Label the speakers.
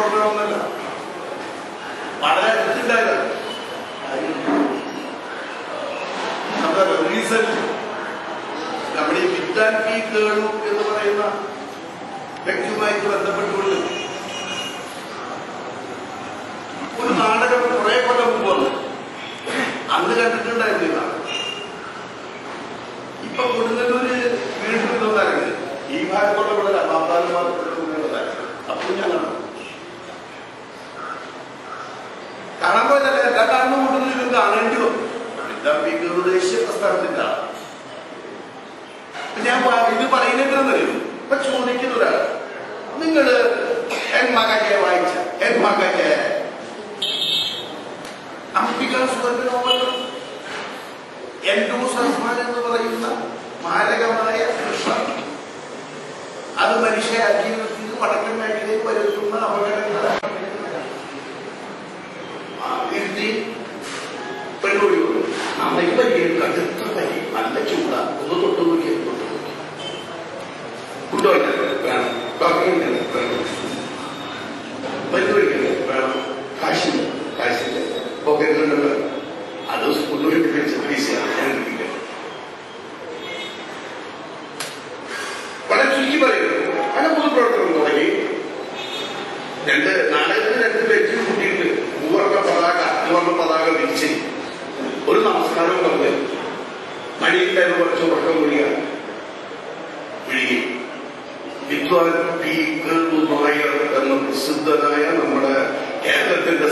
Speaker 1: പൊതുപ്രവർത്തനമൊന്നല്ല, വളരെ അടുത്തുണ്ടായതാണ്. നമ്മുടെ റീസെന്റ് നമ്മുടെ ഈ വിറ്റ് ആൻഡ് പി കേളു എന്ന് പറയുന്ന വ്യക്തിയുമായിട്ട് ബന്ധപ്പെട്ടുകൊണ്ട് ഒരു നാടകം കുറെ കൊല്ലം മുമ്പ് വന്നു. അന്ന് കണ്ടിട്ടുണ്ടായിരുന്നില്ല. ഇപ്പൊ കൊടുങ്ങല്ലൂര് വീണ്ടും ഇതൊന്നായിരുന്നു. ഈ ഭാഗത്തുള്ള ഇവിടെ മാതാപിതാക്കളുണ്ടായിരുന്നു. അപ്പോൾ ഞാൻ കാണാൻ പോയതല്ല, എല്ലാ കാരണം കൊണ്ടൊന്നും ഇത് കാണേണ്ടി വന്നു. ദേശീയ പ്രസ്ഥാനത്തിന്റെ ആളാണ്. ഞാൻ ഇത് പറയുന്നതെന്നറിയുന്നു. ഇപ്പൊ ചോദിക്കുന്ന ഒരാൾ, നിങ്ങള് മകനെ വായിച്ച മകനെ അംബിക സുഗന്ധ നോവൽ എൻഡോസൾഫാൻ എന്ന് പറയുന്ന മാരകമായ വിഷം, അത് മനുഷ്യ ജീവിതത്തിൽ വടക്കൻ മേഖലയിൽ വരുത്തുന്ന അപകടങ്ങൾ പെണ്ണൊഴിവുള്ളൂ. അമ്മയ്ക്ക് പരി കടുത്ത പരി, നല്ല ചൂട, ഒന്ന് തൊട്ടു നോക്കി കൊണ്ടുപോയിട്ടുണ്ട് വേണം, ഡോക്ടറെ മരുന്ന് കഴിക്കുന്നത് വേണം, കാശില്ല, പോക്കറ്റിലുണ്ടല്ലോ, അത് കൊണ്ടുപോയിട്ട് കഴിച്ച പൈസയാണ് ഞാൻ എടുപ്പിക്കുന്നത്. വളരെ ചുരുക്കി പറയുന്നത് പല പൊതുപ്രവർത്തനം തുടങ്ങി. നാടകത്തിന് 2 പേജ് കൂട്ടിയിട്ട് മൂവർണ്ണ പതാക വിരിച്ച് ഒരു നമസ്കാരം പറഞ്ഞ് മണിയില്ലാതെ കുറച്ച് ഉറക്കം വിളിക്കുക വിഴുകി. വിദ്വാൻ പി നായർ എന്ന പ്രസിദ്ധനായ നമ്മുടെ കേരളത്തിന്റെ